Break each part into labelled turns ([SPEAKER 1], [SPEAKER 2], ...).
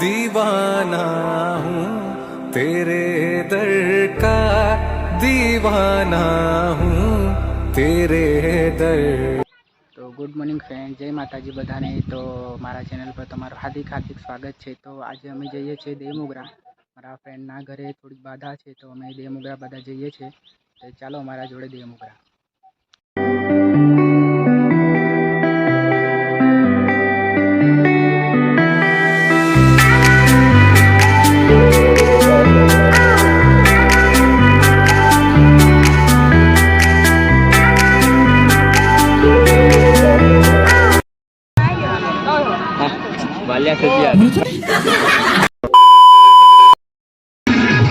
[SPEAKER 1] दीवाना हूँ, तेरे दर का दीवाना हूँ, तेरे दर।
[SPEAKER 2] તો ગુડ મોર્નિંગ ફ્રેન્ડ, જય માતાજી બધાને। તો મારા ચેનલ પર તમારું હાર્દિક સ્વાગત છે। તો આજે અમે જઈએ છીએ દેવમોગરા, મારા ફ્રેન્ડના ઘરે થોડીક બાધા છે, તો અમે દેવમોગરા બધા જઈએ છીએ। તો ચાલો અમારા જોડે દેવમોગરા।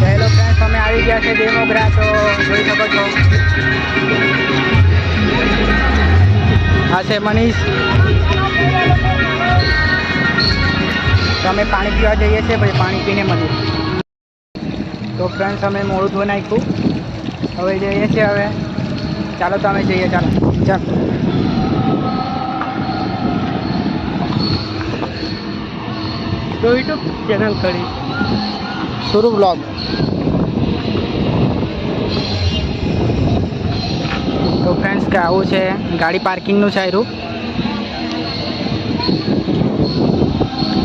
[SPEAKER 2] હેલો ફ્રેન્ડ્સ, અમે આવી ગયા છે દેવમોગરા। તો જોઈ શકો છો આ છે મનીષ। તો અમે પાણી પીવા જઈએ છીએ, પછી પાણી પીને મળીએ। તો ફ્રેન્ડ્સ, અમે મોડું ધોઈ નાખ્યું, હવે જઈએ છીએ। હવે ચાલો, તો અમે જઈએ। ચાલો ચાલો। તો યુટ્યુબ ચેનલ ખરી સુરુ બ્લોગ। તો ફ્રેન્ડ્સ, કે આવું છે ગાડી પાર્કિંગનું છે। આયરું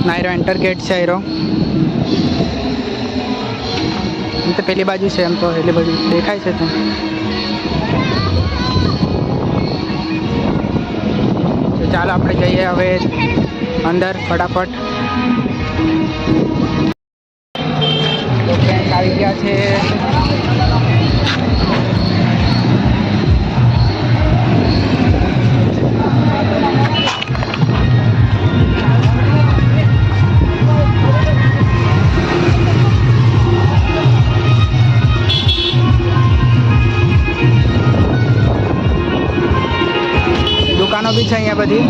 [SPEAKER 2] નાયરો એન્ટર ગેટ છે। આયરો એમ તો પેલી બાજુ છે, એમ તો એટલી બાજુ દેખાય છે। તો ચાલો આપણે જઈએ હવે અંદર ફટાફટ। તો ફ્રેન્ડ્સ, આવી ગયા છે। દુકાનો બી છે અહીંયા બધી।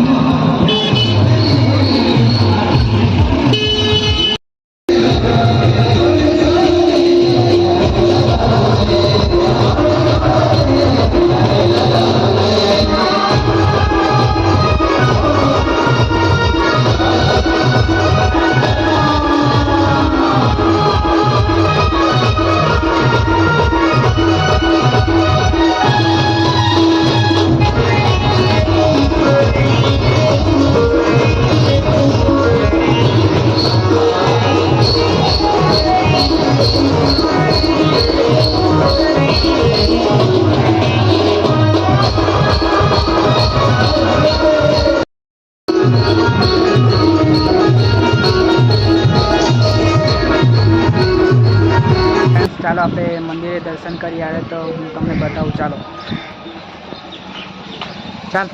[SPEAKER 2] ચાલો આપણે મંદિરે દર્શન કરી આવે, તો હું તમને બતાવું। ચાલો ચાલ।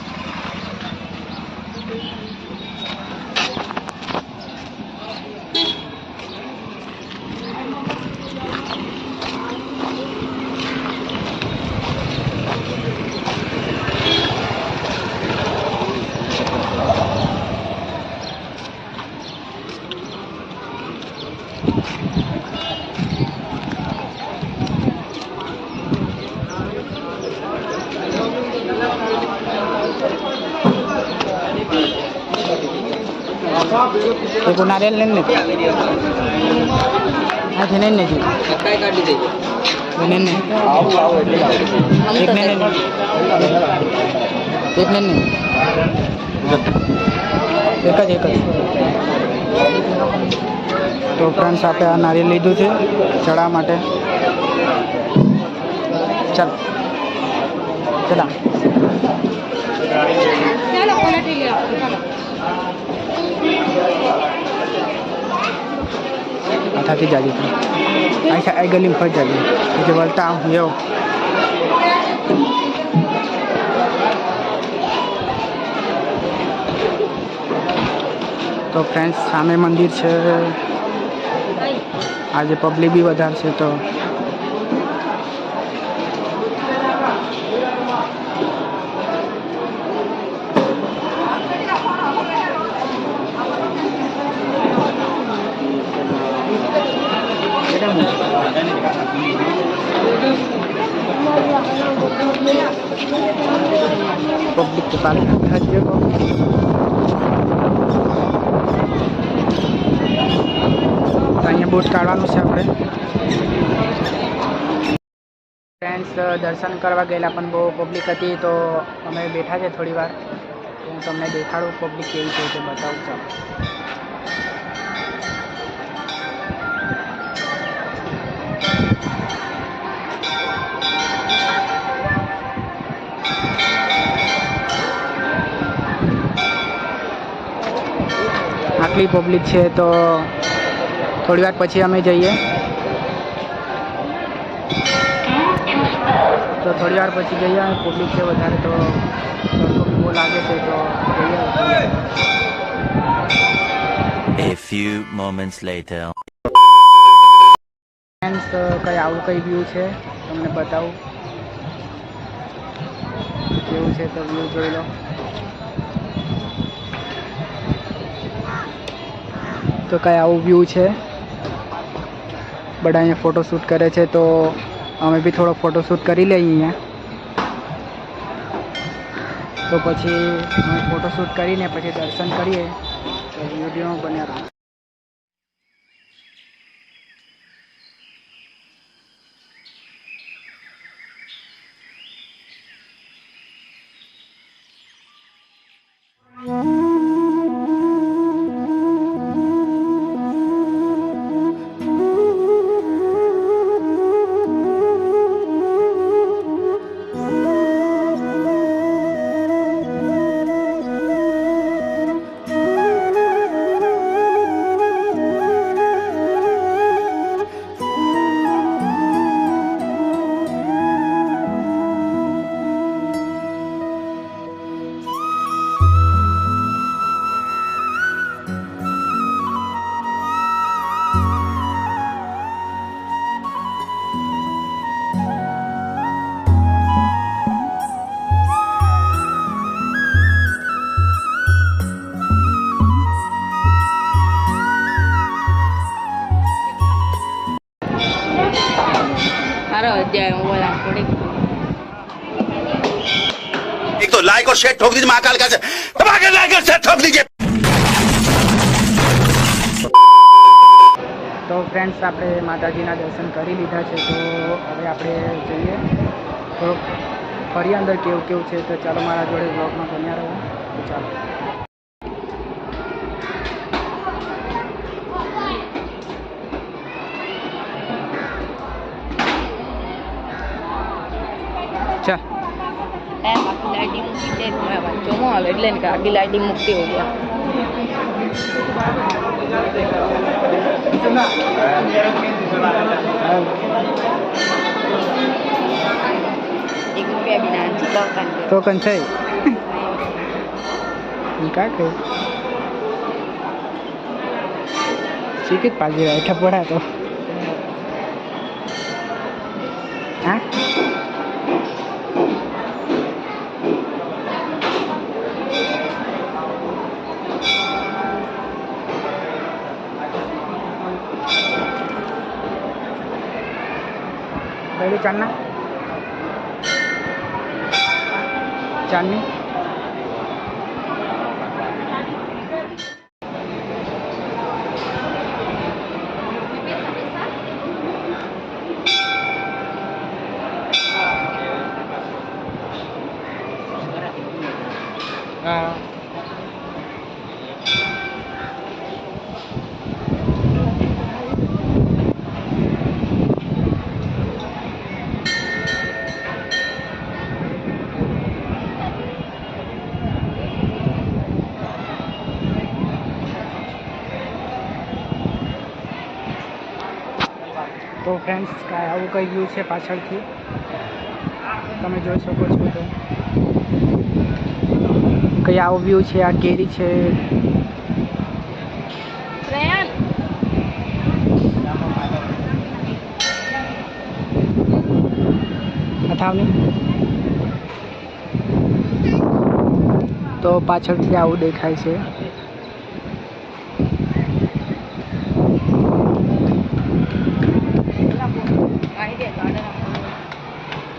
[SPEAKER 2] देखो नारियल नहीं हाँ नहीं नहीं नहीं एक नहीं एक नहीं एक જ તો ફ્રેન્ડ્સ, આપણે આ નારિયેલ લીધું છે ચડા માટે। ચાલો ચલા આથી જાજી આ ગલીમાં ફરી જાજી એટલે વળતા આવું એવો। તો ફ્રેન્ડ્સ, સામે મંદિર છે। આજે પબ્લિક બી વધારે છે। તો पब्लिक के पास બૂટ કાઢવાનું છે આપણે. ફ્રેન્ડ્સ દર્શન કરવા ગયેલા પણ બહુ પબ્લિક હતી તો અમે બેઠા છે થોડી વાર. હું તમને દેખાડું પબ્લિક કેવી છે તે બતાવું ચાલો. આટલી પબ્લિક છે તો થોડી વાર પછી અમે જઈએ. તો થોડી વાર પછી જઈએ. પબ્લિક છે વધારે તો તડકો બી બહુ લાગે છે તો જઈએ.
[SPEAKER 3] A few moments later.
[SPEAKER 2] Friends કંઈ આવું કંઈ વ્યૂ છે તમને બતાવું કેવું છે તો વ્યૂ જોઈ લો. તો કંઈ આવું વ્યૂ છે. બધા અહીંયા ફોટોશૂટ કરે છે તો અમે બી થોડો ફોટોશૂટ કરી લઈએ અહીંયા. તો પછી અમે ફોટોશૂટ કરીને પછી દર્શન કરીએ તો વિડીયો બન્યા રહો.
[SPEAKER 4] एक तो लाइक और शेयर ठोक दीजिए महाकाल का धमाके लाइक और शेयर ठोक दीजिए.
[SPEAKER 2] તો ફ્રેન્ડ્સ આપણે માતાજીના દર્શન કરી લીધા છે તો હવે આપણે જઈએ થોડુંક ફરી અંદર કેવું કેવું છે તો ચાલો મારા જોડે બ્લોગમાં બન્યા રહો. તો ચાલો ચા
[SPEAKER 5] આગી લાઈટિંગ મૂકી દે ચોમો આવે એટલે ને કે આગી લાઈટિંગ મૂકતી હોય. ₹1 બી ના
[SPEAKER 2] તો કંચાઈ કા કઈ શીખી જ પાછી રાખે પડા તો હા. પહેલી ચાંદના ચાંદની હા. તો ફ્રેન્ડ્સ આવું કંઈ વ્યૂ છે પાછળથી તમે જોઈ શકો છો. તો કંઈ આવું વ્યૂ છે. આ કેરી છે. અથાવની તો પાછળથી આવું દેખાય છે.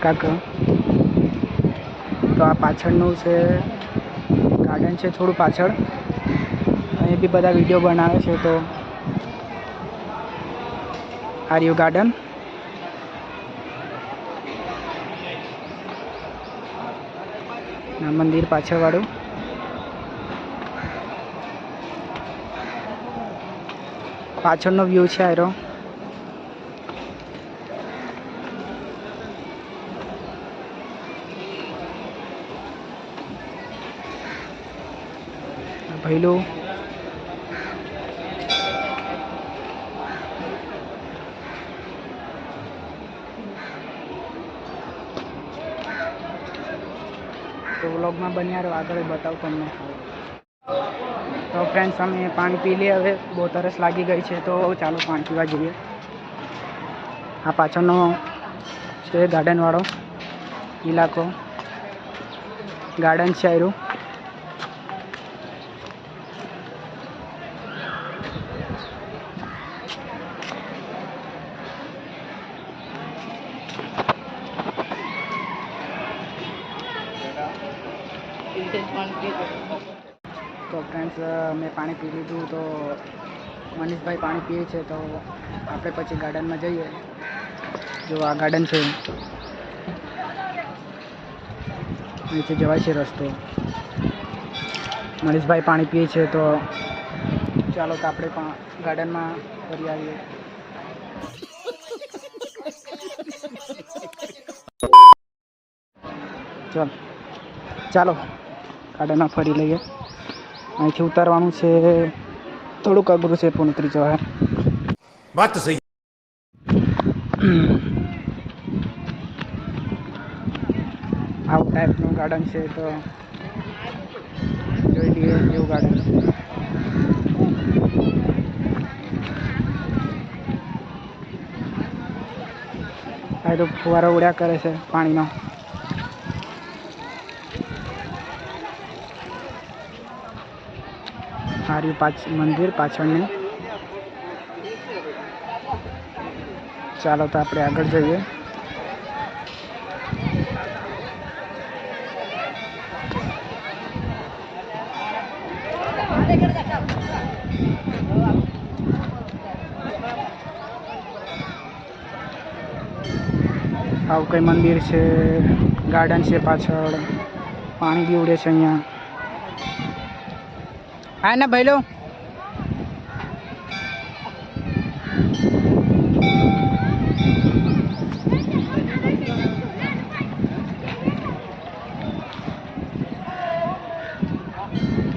[SPEAKER 2] કાકા તો આ પાછળનું છે ગાર્ડન છે થોડું પાછળ. અહીં બી બધા વિડીયો બનાવે છે તો આર્યુ ગાર્ડન. આ મંદિર પાછળવાળું. પાછળનો વ્યૂ છે આયરો. ભૈલું. તો વ્લોગમાં બન્યા રહો, આગળ બતાવું તમને. તો ફ્રેન્ડ્સ અમે પાણી પી લઈએ હવે, બહુ તરસ લાગી ગઈ છે તો ચાલો પાણી પીવા જઈએ. આ પાછળનો છે ગાર્ડનવાળો ઇલાકો. ગાર્ડન છે આયરું. તો ફ્રેન્ડ્સ મેં પાણી પી લીધું, તો મનીષભાઈ પાણી પીએ છે, તો આપણે પછી ગાર્ડનમાં જઈએ. જો આ ગાર્ડન છે, નીચે જવાય છે રસ્તો. મનીષભાઈ પાણી પીએ છે, તો ચાલો તો આપણે પણ ગાર્ડનમાં ફરી આવીએ. ચાલો ગાર્ડનમાં ફરી લઈએ. અહીંથી ઉતારવાનું છે, થોડુંક અઘરું છે પણ ઉતરી જવાય.
[SPEAKER 6] વાત તો સહી.
[SPEAKER 2] આવું ટાઈપનું ગાર્ડન છે, તો જોઈ લઈએ એવું ગાર્ડન છે. આ તો ફુવારો ઉડ્યા કરે છે પાણીનો. સારું મંદિર પાછળની. ચાલો તો આપણે આગળ જઈએ. આવું કંઈ મંદિર છે, ગાર્ડન છે પાછળ, પાણી બી ઉડે છે અહીંયા. હા ને ભાઈ લો.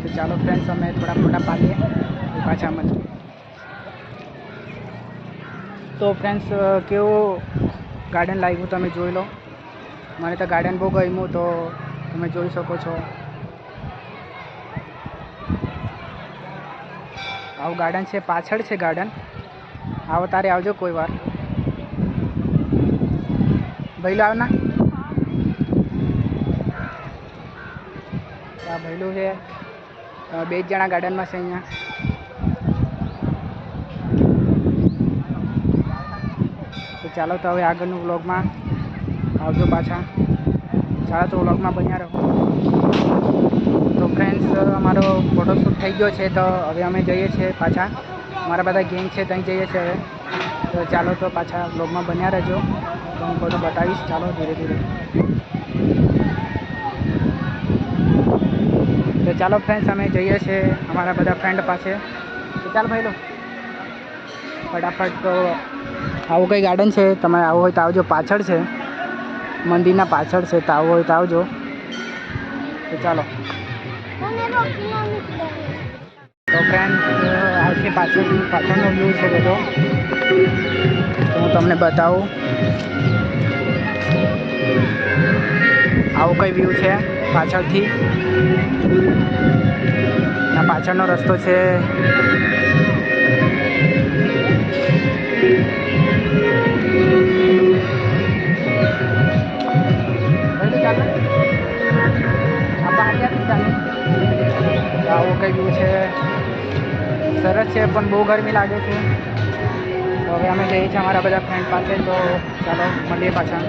[SPEAKER 2] તો ચાલો ફ્રેન્ડ્સ અમે થોડા ફોટા પાડીએ પાછા મળીએ. તો ફ્રેન્ડ્સ કેવું ગાર્ડન લાગ્યું તમે જોઈ લો. મને તો ગાર્ડન બહુ ગમ્યું, તો તમે જોઈ શકો છો. આવું ગાર્ડન છે, પાછળ છે ગાર્ડન. આવો તારે આવજો કોઈ વાર. ભૈલું આવના. આ ભૈલું છે, 2 જણા ગાર્ડનમાં છે અહીંયા. તો ચાલો તો હવે આગળનું વ્લોગમાં આવજો પાછા. ચાલો તો વ્લોગમાં બન્યા રહો. તો ફ્રેન્ડ્સ અમારો ફોટોશૂટ થઈ ગયો છે, તો હવે અમે જઈએ છીએ પાછા. અમારા બધા ગેંગ છે ત્યાં જઈએ છીએ હવે. તો ચાલો તો પાછા વ્લોગમાં બન્યા રહેજો, તો હું બધું બતાવીશ. ચાલો ધીરે ધીરે. તો ચાલો ફ્રેન્ડ્સ અમે જઈએ છીએ અમારા બધા ફ્રેન્ડ પાસે. તો ચાલો ભાઈ લો ફટાફટ. તો આવું કંઈ ગાર્ડન છે, તમારે આવું હોય તો આવજો. પાછળ છે, મંદિરના પાછળ છે, તો આવું હોય તો આવજો. તો ચાલો. તો ફ્રેન્ડ આ છે પાછળનો વ્યૂ છે બધો, તો હું તમને બતાવું. આવું કંઈ વ્યૂ છે પાછળથી. આ પાછળનો રસ્તો છે. આવું કંઈ વ્યૂ છે, સરસ છે, પણ બહુ ગરમી લાગે છે. તો હવે અમે જઈએ છીએ અમારા બધા ફ્રેન્ડ પાસે. તો ચાલો મળીએ પાછા.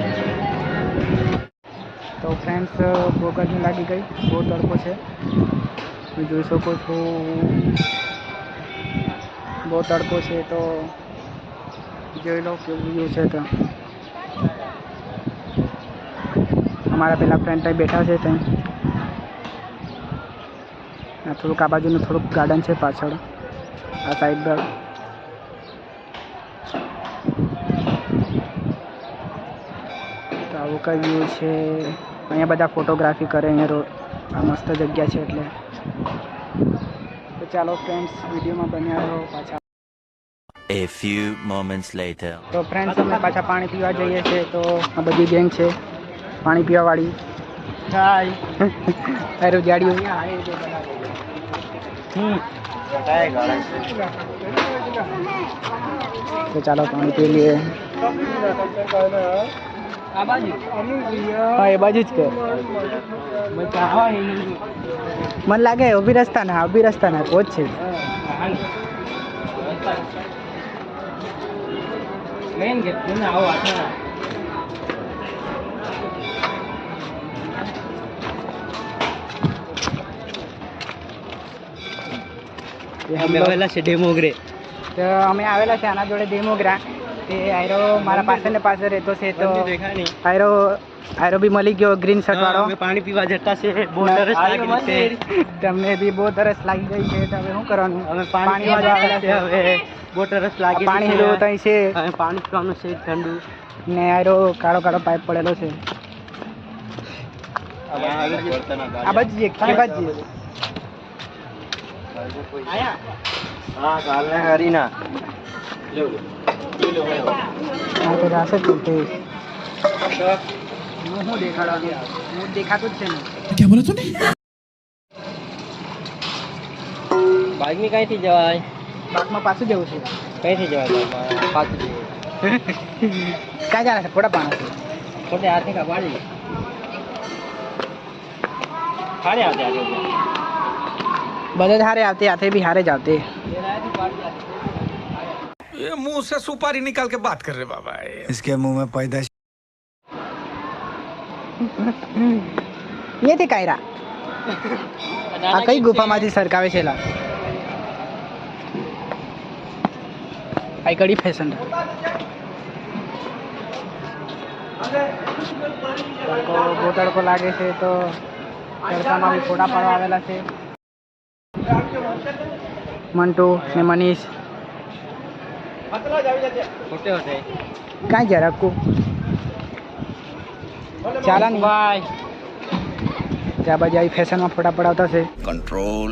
[SPEAKER 2] તો ફ્રેન્ડ્સ બહુ ગરમી લાગી ગઈ, બહુ તડકો છે, તમે જોઈ શકો છો. બહુ તડકો છે, તો જોઈ લો કેવું વ્યૂ છે. તો અમારા પેલા ફ્રેન્ડ ત્યાં બેઠા છે. ત્યાં થોડુંક આ બાજુનું થોડુંક ગાર્ડન છે પાછળ, આ સાઈડ પર. તો આવું કઈ વ્યૂ છે. અહીંયા બધા ફોટોગ્રાફી કરે. અહીંયા આ મસ્ત જગ્યા છે એટલે. તો ચાલો ફ્રેન્ડ્સ, વિડીયોમાં બન્યા રહો પાછા.
[SPEAKER 3] A few moments later.
[SPEAKER 2] તો ફ્રેન્ડ્સ, અમે પાછા પાણી પીવા જઈએ છીએ. તો આ બધી ગેંગ છે પાણી પીવાવાળી. અરે જાડીઓ તો ચાલો પાણી પી લઈએ. હા, એ બાજુ જ કે મને લાગે ઊભી રસ્તા ના પહોંચ છે. મેન ગેટ ને આવો આટલા અમે આવેલા છે ડેમોગ્રે. તો અમે આવેલા છે આના જોડે ડેમોગ્રા. તે આયરો મારા પાસે ને પાસે રહેતો છે. તો આયરો બી મળી ગયો ગ્રીન શર્ટ વાળો. પાણી પીવા જતા છે. બહુ તરસ લાગી છે. તમને બી બહુ તરસ લાગી ગઈ છે. તો હવે શું કરવાનું? અમે પાણી પીવા આવેલા છે. હવે બહુ તરસ લાગી. પાણી હેલું ત્યાં છે. પાણી પીવાનું છે ઠંડુ. ને આયરો કાળો પાઇપ પડેલો છે. આ બાજુ કે બાજુ દેખાતું જ છે ને.
[SPEAKER 6] क्या बोला तूने?
[SPEAKER 2] બાઇક ની કઈથી જવાય? બાઇકમાં પાછું જવું છે. કઈથી જવાય? પાછું ક્યાં જવાના છે? ફોટા પાણા ફોટે હાથે કા પાડી હારે આવતે બધે હારે આવते हाथे भी हारे जाते.
[SPEAKER 1] ये मुंह से सुपारी निकाल के बात कर रहे बाबा.
[SPEAKER 6] इसके मुंह में पैदाश.
[SPEAKER 2] ये ते कायरा આ કઈ ગુફામાંથી સરકાવે છે લા? આઈ કડી ફેશન બહુ તડકો લાગે છે. તો તડકામાં બી ફોટા પાડવા આવેલા છે મંટુ ને મનીષ. કાંઈ જરાકું ચાલા નહીં ભાઈ. ત્યાં બાજુ આવી ફેશનમાં ફોટા પડાવતા છે.
[SPEAKER 4] कंट्रोल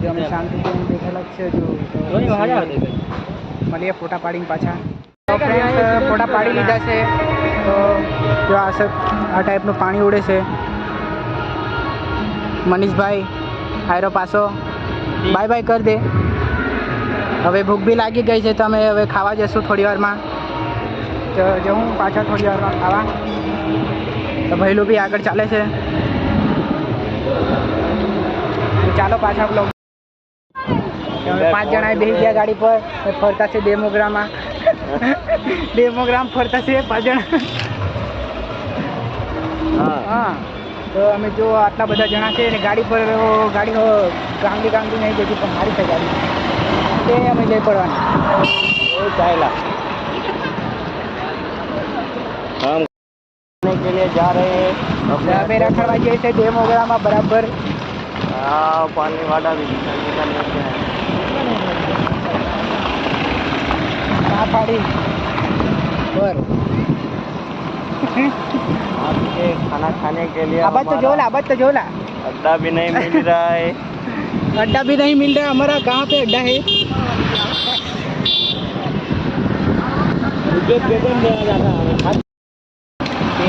[SPEAKER 2] જો અમે શાંતિથી બેઠેલા જ છે. મળીએ ફોટા પાડીને પાછા. તો ફ્રેન્ડ્સ, ફોટા પાડી લીધા છે. તો જો આ ટાઈપનું પાણી ઉડે છે. મનીષભાઈ હાયરો પાછો બાય બાય કરી દે. હવે ભૂખ બી લાગી ગઈ છે. તો અમે હવે ખાવા જઈશું થોડી વારમાં. તો જવું પાછા થોડી વારમાં ખાવા. તો ભૈલું બી આગળ ચાલે છે. ચાલો પાછા બ્લોગ. અમે 5 જણા બેસી ગયા ગાડી પર. ફરતા છે ડેમોગ્રામમાં. ફરતા છે 5 જણા. હા, તો અમે જો આટલા બધા જણા છે ને ગાડી પર. ગાડી ગાંગડી નહીં જતી પણ સારી છે ગાડી. તે અમે જઈ પડવાની ચાલ્યા हम के लिए जा रहे हैं. અમે રખડવા જઈએ છીએ ડેમોગ્રામમાં બરાબર. हाँ, पानी वाला भी निकलने के हैं. पाड़ी पर आपके खाना खाने के लिए अब तो जोला अड्डा भी नहीं मिल रहा है. अड्डा भी नहीं मिल रहा है. हमारा कहाँ पे अड्डा है?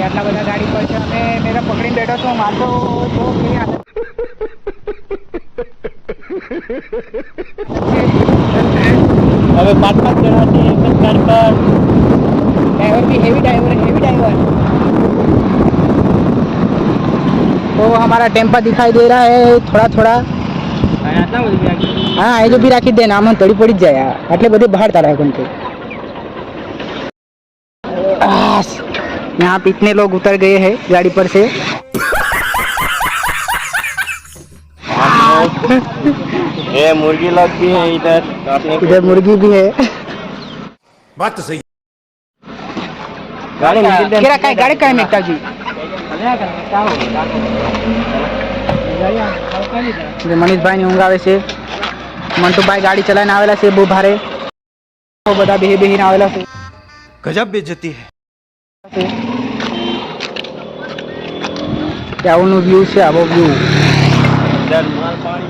[SPEAKER 2] आटला बधा गाड़ी पर છે. અમે મેરા પકડીને બેઠો છું. મારતો તો કેવી હાલત. હવે 5 જણા છે એક જ કાર પર. ड्राइवर भी हेवी ड्राइवर तो हमारा टेम्पा दिखाई दे रहा है थोड़ा. हाँ, ये जो भी राखी देना हम तड़ी पड़ी जाए. आटले बधे बहार तारा है. यहाँ पे इतने लोग उतर गए हैं गाड़ी पर से.
[SPEAKER 7] ये मुर्गी लोग भी है इधर अपने
[SPEAKER 2] इधर मुर्गी भी है।
[SPEAKER 6] बात तो सही।
[SPEAKER 7] गाड़ी
[SPEAKER 2] केरा काय गाड़ी काय मेकता जी જે મનીષભાઈ ઊંઘ આવે છે, મંટુભાઈ ગાડી ચલાવીને આવેલા છે, બહુ ભારે બધા બેહીને આવેલા છે।
[SPEAKER 6] गजब बेइज्जती है।
[SPEAKER 2] આવું વ્યૂ છે, આવો વ્યૂ।
[SPEAKER 7] इधर माल पानी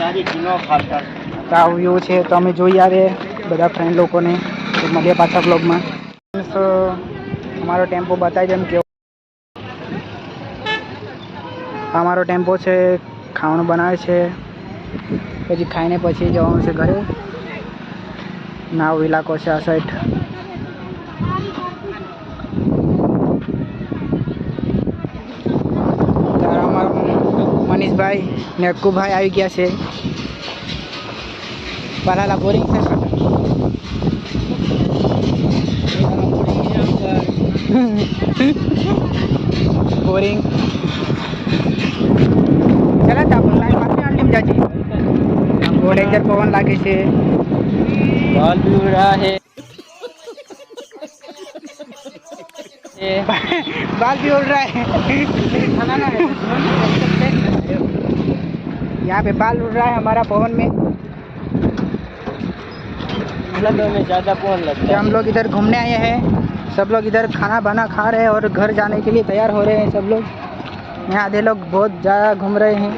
[SPEAKER 7] गाड़ी किलो खाता
[SPEAKER 2] આવું વ્યૂ છે, તો અમે જોઈ આવે બધા ફ્રેન્ડ લોકોને, તો મળીએ પાછા બ્લોગમાં। અમારો ટેમ્પો બતાવી દેમ કેવો અમારો ટેમ્પો છે, ખાવાનું બનાવે છે, પછી ખાઈને પછી જવાનું છે ઘરે। નાવ ઇલાકો છે આ સાઈડ। મનીષભાઈ ને અક્કુભાઈ આવી ગયા છે। પલાલા બોરિંગ છે बोरिंग चला था लाइन मारने आली में जाजी गोड़ इधर पवन लागे से
[SPEAKER 7] बाल भी उड़ रहा है
[SPEAKER 2] बाल भी उड़ रहा है। यहाँ पे बाल उड़ रहा है हमारा पवन में।
[SPEAKER 7] में ज्यादा पवन लगता है।
[SPEAKER 2] हम लोग इधर घूमने आए हैं, सब लोग इधर खाना बना खा रहे हैं और घर जाने के लिए तैयार हो रहे हैं सब लोग। यहाँ आधे लोग बहुत ज़्यादा घूम रहे हैं।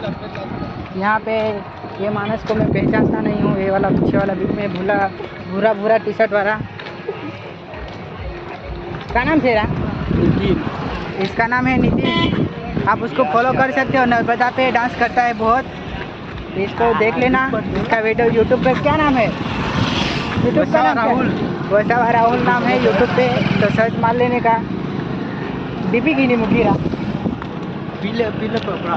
[SPEAKER 2] यहाँ पे ये मानस को मैं पहचानता नहीं हूँ, ये वाला पीछे वाला बीच में भूरा भूरा टी शर्ट वाला, क्या नाम से रहा? इसका नाम है नितिन। आप उसको फॉलो कर सकते हो, नर्मदा पे डांस करता है बहुत, इसको देख लेना। इसका वीडियो यूट्यूब पे क्या नाम है? यूट्यूब का नाम राहुल, वैसा राहुल नाम है यूट्यूब पे, तो सर्च मार लेने का। डीपी की नहीं मुखीरा पीला पीला कपड़ा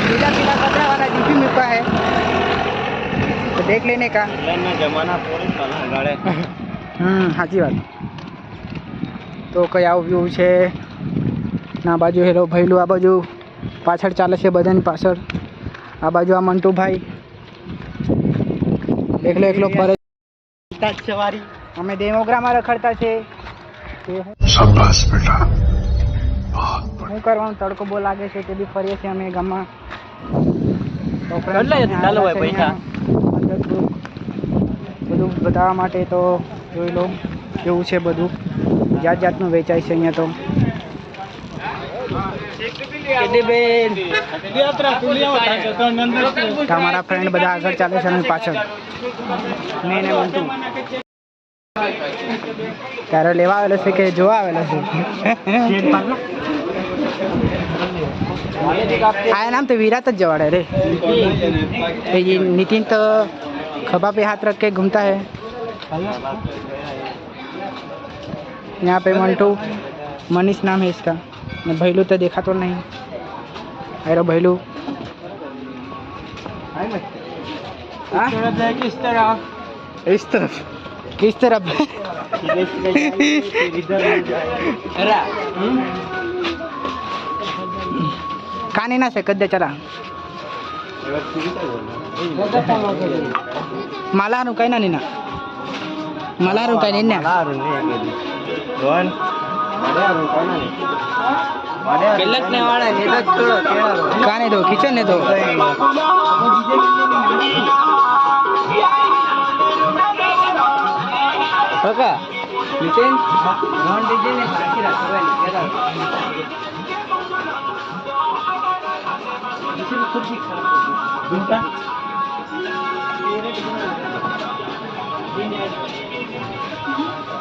[SPEAKER 2] पीला पीला कपड़ा वाला डीपी मुका है, तो देख लेने का।
[SPEAKER 7] जमाना पूरी साला गाड़े
[SPEAKER 2] સાચી વાત। તો કઈ આવું વ્યૂ છે ના બાજુ હેરો ભૈલું, આ બાજુ પાછળ ચાલે છે બધાની પાછળ, આ બાજુ આ મંટુભાઈ એકલો એકલો ફરે સવારી। અમે ડેમોગ્રામમાં રખડતા છે।
[SPEAKER 6] शाबाश बेटा।
[SPEAKER 2] શું કરવાનું, તડકો બહુ લાગે છે, તે બી ફરીએ છીએ અમે ગામમાં। તો
[SPEAKER 7] ચાલો ભાઈ પૈસા
[SPEAKER 2] બધું બતાવવા માટે તો જોઈ લો કેવું છે બધું, જાત જાતનું વેચાય છે અહીંયા। તો તમારા ફ્રેન્ડ બધા આગળ ચાલે છે અને પાછળ મેં ને મંટુ ત્યારે લેવા આવેલો છે કે જોવા આવેલો છે? આ नाम तो विराट जवाड़ा रे। ये नितिन तो खभा पे हाथ रख के घूमता है। यहाँ पे मंटू मनीष नाम है इसका। भैलू तो देखा तो नहीं, अरे भैलू किस तरफ इस तरफ किस तरफ खाने ना से कद्दे चला मालारू कहीं ना नीना मालारू कहीं नहीं
[SPEAKER 7] ने वाला ने तो छोड़ो
[SPEAKER 2] खाने दो किचन ने दो ओके नितिन नॉन डीजे ने बाकी रखो है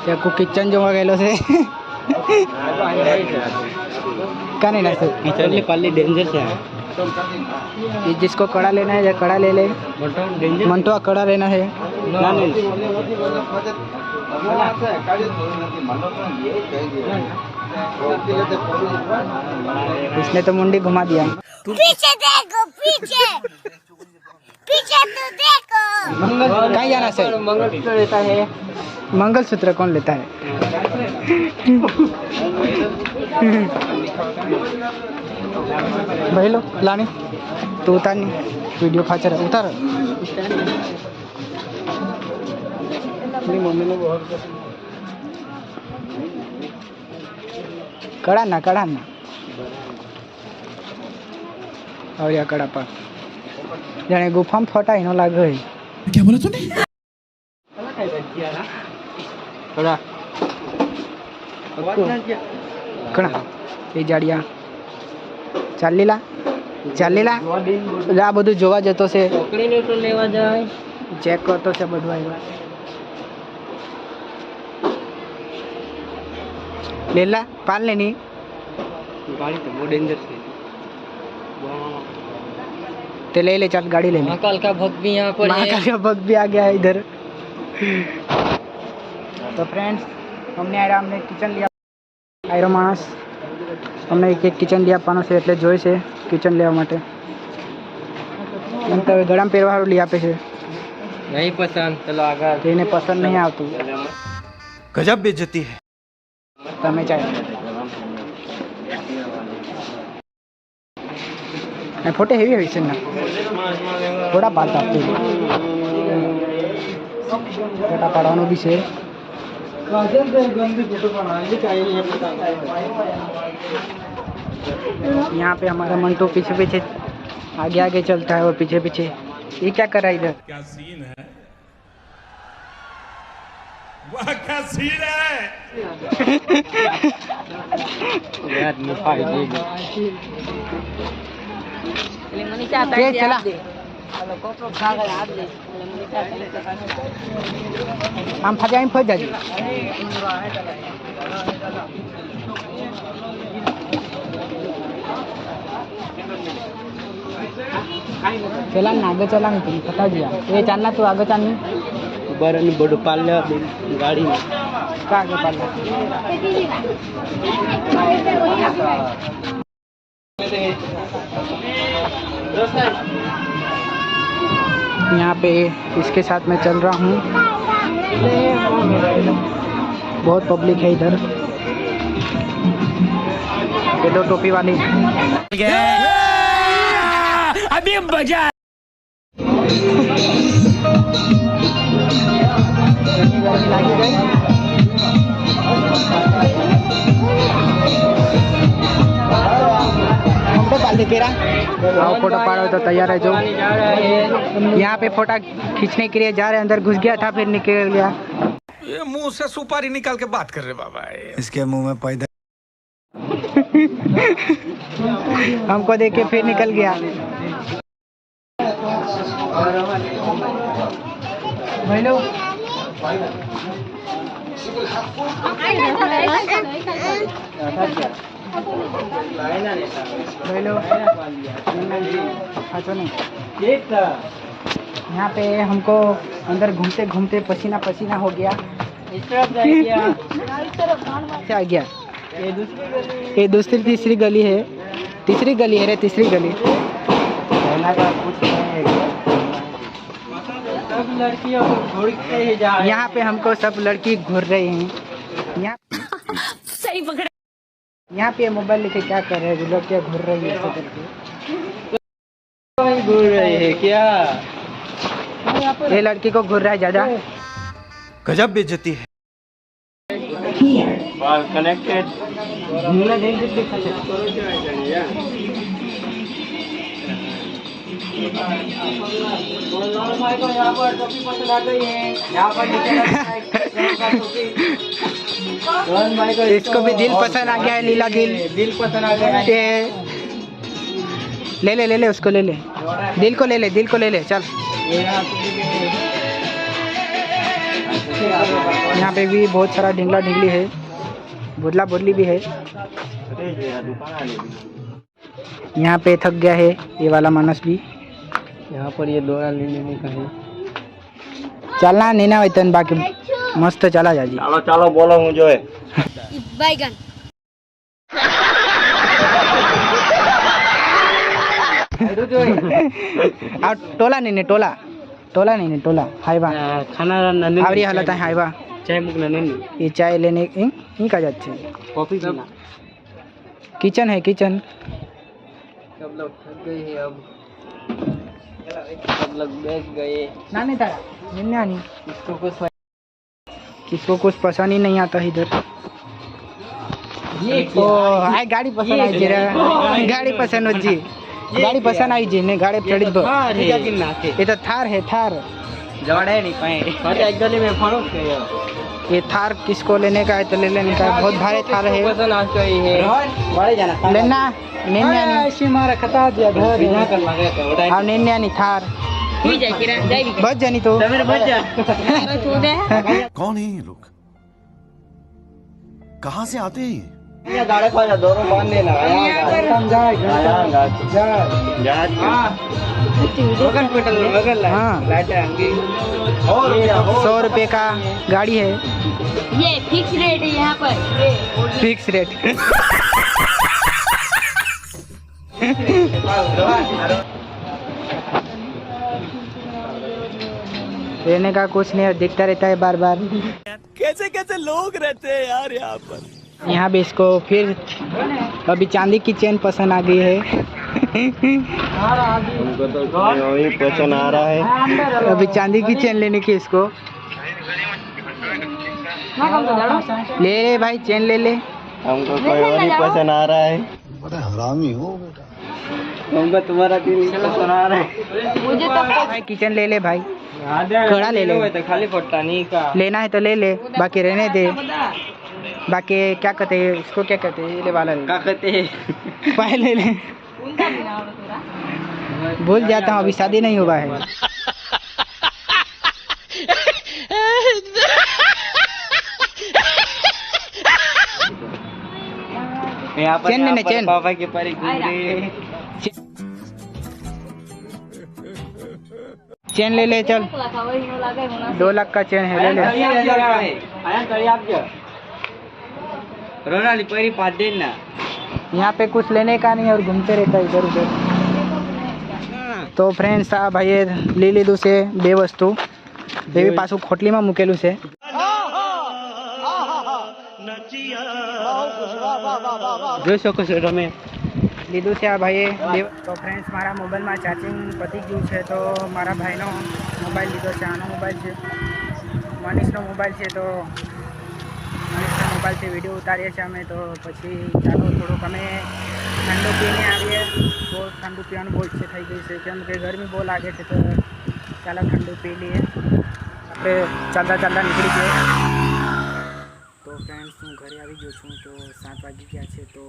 [SPEAKER 2] क्या को किचन जो गेलो से काने ना से
[SPEAKER 7] किचन पाली डेंजर से है।
[SPEAKER 2] ये जिसको कड़ा लेना है या कड़ा ले ले। मंटो कड़ा लेना है इसने तो मुंडी घुमा दिया।
[SPEAKER 8] पीछे देखो पीछे
[SPEAKER 2] कहाँ जाना सर?
[SPEAKER 7] मंगलसूत्र लेता है।
[SPEAKER 2] मंगलसूत्र कौन लेता है? भाई लो लानी तो उतार नहीं वीडियो खा रहा उतार
[SPEAKER 7] मम्मी ने बहुत
[SPEAKER 2] कड़ा ना और या कड़ा पर जाने गुफा में फटा ही न लागे
[SPEAKER 6] क्या बोला तूने?
[SPEAKER 2] कड़ा कड़ा ये जाड़िया ચાલીલા આ બધું જોવા જતો છે
[SPEAKER 7] ચોકડીને તો લેવા જાય
[SPEAKER 2] ચેક કરતો છે બધું આવ્યા લેલા પાલ લેની
[SPEAKER 7] गाड़ी तो बहुत डेंजर है।
[SPEAKER 2] ते ले ले चल गाड़ी ले ले
[SPEAKER 7] महाकाल का भक्त भी यहाँ पर है।
[SPEAKER 2] महाकाल का भक्त भी आ गया है इधर तो फ्रेंड्स हमने किचन लिया आयरो माणस અમને એક કિચન લઈ આપવાનો છે એટલે જોઈ છે કિચન લેવા માટે એમ તો ગળામાં પહેરવાવાળું લઈ આપે છે
[SPEAKER 7] नहीं पसंद चलो आगे
[SPEAKER 2] એને પસંદ નહીં આવતું
[SPEAKER 6] गजब बेइज्जती है।
[SPEAKER 2] તમે ચાલો ફોટો હેવી હોય છે ને થોડા પાડતા આપતું ફોટા પાડવાનું બી છે यहाँ पे हमारा मंटू पीछे पीछे आगे आगे चलता है और पीछे पीछे ये क्या कर रहा है इधर?
[SPEAKER 6] क्या सीन है? वाह क्या सीन है?
[SPEAKER 7] यार निफा देगी
[SPEAKER 5] એટલે મનીષા
[SPEAKER 2] એ
[SPEAKER 5] તારી
[SPEAKER 2] ચલા.
[SPEAKER 5] આપ દે હાલો કોપરો કાગળ આપ દે એટલે મનીષા
[SPEAKER 2] आम फजा में फज जाजी चला ना आगे चला नहीं तुम पता दिया ये चलना तू आगे चलनी
[SPEAKER 7] ऊपर ने बड़ पाल ले गाड़ी में
[SPEAKER 2] का आगे पाल यहाँ पे इसके साथ मैं चल रहा हूँ बहुत पब्लिक है इधर ये दो टोपी वाली
[SPEAKER 6] अभी मजा
[SPEAKER 2] आओ फोटो पाड़ो तो तैयार है जो यहाँ पे फोटो खींचने के लिए जा रहे हैं अंदर घुस गया था फिर निकल गया
[SPEAKER 1] ये मुंह से सुपारी निकाल के बात कर रहे बाबा
[SPEAKER 6] इसके मुंह में पैदा
[SPEAKER 2] हमको देख के फिर निकल गया हेलो हेलो यहाँ पे हमको अंदर घूमते घूमते पसीना पसीना हो गया
[SPEAKER 7] इस तरफ जाइए
[SPEAKER 2] क्या आ गया ये दूसरी तीसरी गली है तीसरी गली है रे तीसरी गली
[SPEAKER 7] सब लड़कियों को घूर के ही जा रहे
[SPEAKER 2] यहाँ पे हमको सब लड़की घूर रही हैं यहाँ
[SPEAKER 5] સહી પકડે
[SPEAKER 2] यहाँ पे मोबाइल लेके क्या कर रहे हैं लड़कियाँ घूर रही है ऐसे करके
[SPEAKER 7] हैं घूर रहे हैं क्या
[SPEAKER 2] ये लड़की को घूर रहा है ज्यादा
[SPEAKER 6] गजब बेइज्जती है।
[SPEAKER 7] बाल कनेक्टेड यहाँ पर टोपी पसंद आ गई है यहाँ पर
[SPEAKER 2] इसको भी दिल पसंद आ गया है लीला दिल
[SPEAKER 7] पसंद आ गया है
[SPEAKER 2] ये ले ले उसको ले ले दिल को ले ले चल यहाँ पे भी बहुत सारा ढिंगला ढिंगली है बुदला बुदली भी है यहाँ पे थक गया है ये वाला मानस भी
[SPEAKER 7] यहाँ पर ये दोरा लेने का है
[SPEAKER 2] चलना नहीं ना वेतन बाकी मस्त चला जाजी
[SPEAKER 7] चलो चलो बोलो मुझे
[SPEAKER 5] બાયગન
[SPEAKER 2] આ ટોલા નહીં ને ટોલા હાઈવા
[SPEAKER 7] खाना नन्हे
[SPEAKER 2] आवरी हालत है हाईवा
[SPEAKER 7] चाय मुक नन्हे
[SPEAKER 2] ये चाय लेने इन का जाते
[SPEAKER 7] कॉफी पीना
[SPEAKER 2] किचन है किचन
[SPEAKER 7] सब लोग थक गए हैं अब सब लोग बैठ गए
[SPEAKER 2] ना नहीं तारा मिलने आनी
[SPEAKER 7] इसको
[SPEAKER 2] कुछ पसंद ही नहीं आता इधर ओ आई गाड़ी पसंद आई जी गाड़ी पसंद हो जी गाड़ी पसंद आई जी ने गाड़ी चढ़ी ये तो थार है थार
[SPEAKER 7] जवाड़े नहीं पाए अरे एक गली में फड़ो
[SPEAKER 2] ये थार किसको लेने का है तो ले लेने का है। बहुत भारी थार है
[SPEAKER 7] पसंद आ गई है बड़े जाना
[SPEAKER 2] लेना निन्ने ऐसी मारा खता दिया घर
[SPEAKER 7] बिना कर लगा के उड़ा
[SPEAKER 2] अब निन्ने आनी थार
[SPEAKER 5] हुई जाए किरण जाएगी
[SPEAKER 2] बच जानी तो
[SPEAKER 7] मेरे बच जा
[SPEAKER 5] तू दे
[SPEAKER 4] कौन है ये लोग कहाँ से आते हैं ये
[SPEAKER 7] ये गाड़े खा जा दोनों बांध लेना बगल पेटल बगल
[SPEAKER 2] हाँ।
[SPEAKER 7] लाइट है
[SPEAKER 2] 100 रुपये का गाड़ी है
[SPEAKER 5] ये फिक्स रेट है यहाँ पर
[SPEAKER 2] फिक्स रेट लेने का कुछ नहीं है, दिखता रहता है बार बार।
[SPEAKER 6] कैसे कैसे लोग रहते हैं यार यहाँ पर।
[SPEAKER 2] यहाँ भी इसको फिर अभी चांदी की चेन पसंद आ गई है।
[SPEAKER 7] हमको तो वही पसंद आ रहा है
[SPEAKER 2] अभी चांदी की चेन लेने की इसको ले ले भाई चेन ले ले।
[SPEAKER 7] हमको कोई और ही पसंद आ रहा है हमको तुम्हारा दिल पसंद आ रहा है
[SPEAKER 5] मुझे तो
[SPEAKER 2] भाई किचन ले ले भाई कड़ा ले ले
[SPEAKER 7] तो खाली पट्टा नहीं का
[SPEAKER 2] लेना है तो ले ले बाकी रहने दे। बाकी क्या कहते हैं इसको क्या कहते हैं ये ले वाला
[SPEAKER 7] क्या कहते हैं
[SPEAKER 2] पाए ले ले भूल जाता हूँ अभी शादी नहीं हुआ है।
[SPEAKER 7] यहाँ पर
[SPEAKER 2] चेन लेने, चेन।
[SPEAKER 7] पापा के परी घूम रही है
[SPEAKER 2] चेन ले ले चल 2 लाख का चेन है ले ले।
[SPEAKER 7] रोनाली परी पास देना
[SPEAKER 2] यहाँ पे कुछ लेने का नहीं और घूमते रहता है इधर उधर। तो फ्रेंड्स आ भाई ले લીધું છે 2 વસ્તુ એવી પાછું ખોટલીમાં મૂકેલું છે।
[SPEAKER 7] જોઈ શકો છો તમે
[SPEAKER 2] લીધું છે આ ભાઈએ। તો ફ્રેન્ડ્સ મારા મોબાઈલમાં ચાર્જિંગ પતી ગયું છે તો મારા ભાઈનો મોબાઈલ લીધો છે। આનો મોબાઈલ છે મનીષનો મોબાઈલ છે તો મનીષના મોબાઈલથી વિડીયો ઉતારીએ છીએ અમે। તો પછી ચાલો થોડુંક અમે ઠંડુ પીને આવીએ। બહુ ઠંડુ પીવાનું બહુ ઈચ્છા થઈ ગઈ છે કેમ કે ગરમી બહુ લાગે છે તો ચાલો ઠંડુ પી લઈએ। આપણે ચાલતા ચાલતા નીકળી ગયો। તો ફ્રેન્ડ્સ હું ઘરે આવી ગયો છું તો 7 વાગી ગયા છે તો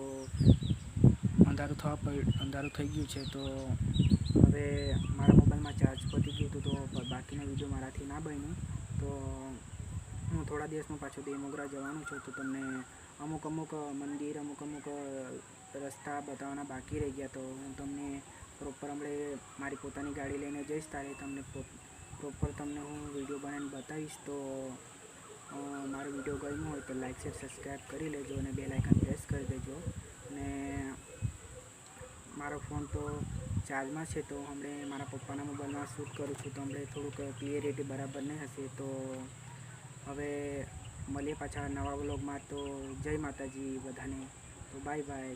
[SPEAKER 2] અંધારું થઈ ગયું છે તો હવે મારા મોબાઈલમાં ચાર્જ પતી ગયું હતું તો બાકીના વિડીયો મારાથી ના બન્યું તો હું થોડા દિવસમાં પાછો દેવમોગરા જવાનું છું તો તમને અમુક મંદિર અમુક રસ્તા બતાવવાના બાકી રહી ગયા તો હું તમને પ્રોપર હમણાં મારી પોતાની ગાડી લઈને જઈશ ત્યારે તમને પ્રોપર તમને હું વિડીયો બનાવીને બતાવીશ। તો મારો વિડીયો ગમ્યો હોય તો લાઈક શેર સબસ્ક્રાઈબ કરી લેજો અને બેલ આઇકન પ્રેસ કરી દેજો। અને મારો ફોન તો ચાર્જમાં છે તો હમણાં મારા પપ્પાના મોબાઈલમાં શૂટ કરું છું તો હમણાં થોડુંક ક્લિયરિટી બરાબર નહીં હશે તો હવે મળીએ પાછા નવા વ્લોગમાં। તો જય માતાજી બધાને, તો બાય બાય।